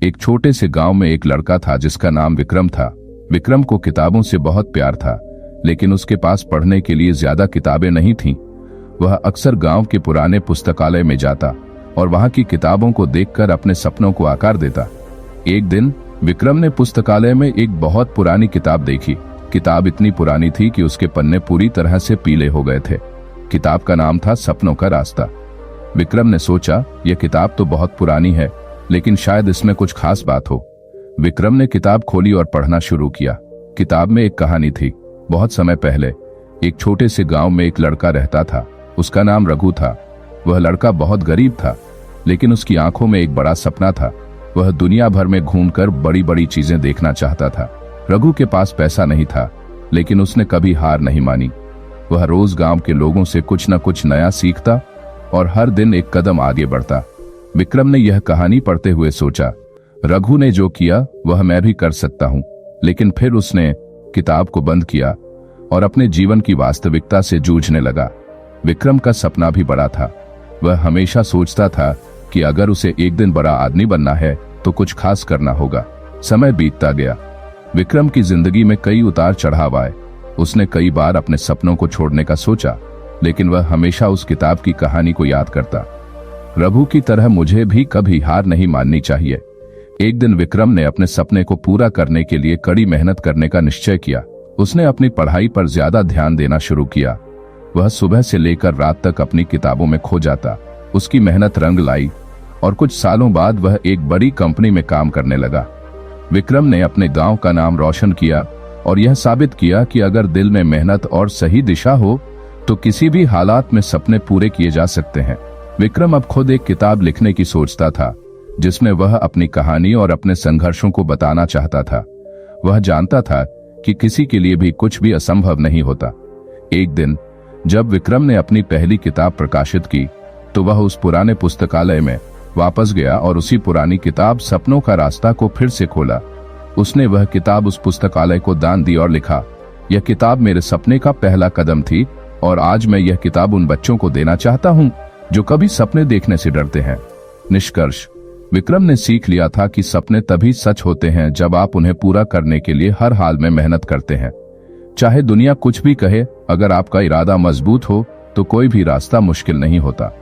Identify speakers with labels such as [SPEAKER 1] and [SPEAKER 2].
[SPEAKER 1] एक छोटे से गांव में एक लड़का था जिसका नाम विक्रम था। विक्रम को किताबों से बहुत प्यार था, लेकिन उसके पास पढ़ने के लिए ज्यादा किताबें नहीं थीं। वह अक्सर गांव के पुराने पुस्तकालय में जाता और वहां की किताबों को देखकर अपने सपनों को आकार देता। एक दिन विक्रम ने पुस्तकालय में एक बहुत पुरानी किताब देखी। किताब इतनी पुरानी थी कि उसके पन्ने पूरी तरह से पीले हो गए थे। किताब का नाम था सपनों का रास्ता। विक्रम ने सोचा, यह किताब तो बहुत पुरानी है, लेकिन शायद इसमें कुछ खास बात हो। विक्रम ने किताब खोली और पढ़ना शुरू किया। किताब में एक कहानी थी। बहुत समय पहले एक छोटे से गांव में एक लड़का रहता था। उसका नाम रघु था। वह लड़का बहुत गरीब था, लेकिन उसकी आंखों में एक बड़ा सपना था। वह दुनिया भर में घूमकर बड़ी बड़ी चीजें देखना चाहता था। रघु के पास पैसा नहीं था, लेकिन उसने कभी हार नहीं मानी। वह रोज गांव के लोगों से कुछ न कुछ नया सीखता और हर दिन एक कदम आगे बढ़ता। विक्रम ने यह कहानी पढ़ते हुए सोचा, रघु ने जो किया वह मैं भी कर सकता हूं। लेकिन फिर उसने किताब को बंद किया और अपने जीवन की वास्तविकता से जूझने लगा। विक्रम का सपना भी बड़ा था। वह हमेशा सोचता था कि अगर उसे एक दिन बड़ा आदमी बनना है तो कुछ खास करना होगा। समय बीतता गया। विक्रम की जिंदगी में कई उतार चढ़ाव आए। उसने कई बार अपने सपनों को छोड़ने का सोचा, लेकिन वह हमेशा उस किताब की कहानी को याद करता। रघु की तरह मुझे भी कभी हार नहीं माननी चाहिए। एक दिन विक्रम ने अपने सपने को पूरा करने के लिए कड़ी मेहनत करने का निश्चय किया। उसने अपनी पढ़ाई पर ज्यादा ध्यान देना शुरू किया। वह सुबह से लेकर रात तक अपनी किताबों में खो जाता। उसकी मेहनत रंग लाई और कुछ सालों बाद वह एक बड़ी कंपनी में काम करने लगा। विक्रम ने अपने गांव का नाम रोशन किया और यह साबित किया कि अगर दिल में मेहनत और सही दिशा हो तो किसी भी हालात में सपने पूरे किए जा सकते हैं। विक्रम अब खुद एक किताब लिखने की सोचता था, जिसमें वह अपनी कहानी और अपने संघर्षों को बताना चाहता था। वह जानता था कि किसी के लिए भी कुछ भी असंभव नहीं होता। एक दिन जब विक्रम ने अपनी पहली किताब प्रकाशित की, तो वह उस पुराने पुस्तकालय में वापस गया और उसी पुरानी किताब सपनों का रास्ता को फिर से खोला। उसने वह किताब उस पुस्तकालय को दान दी और लिखा, यह किताब मेरे सपने का पहला कदम थी और आज मैं यह किताब उन बच्चों को देना चाहता हूं जो कभी सपने देखने से डरते हैं। निष्कर्ष, विक्रम ने सीख लिया था कि सपने तभी सच होते हैं जब आप उन्हें पूरा करने के लिए हर हाल में मेहनत करते हैं। चाहे दुनिया कुछ भी कहे, अगर आपका इरादा मजबूत हो तो कोई भी रास्ता मुश्किल नहीं होता।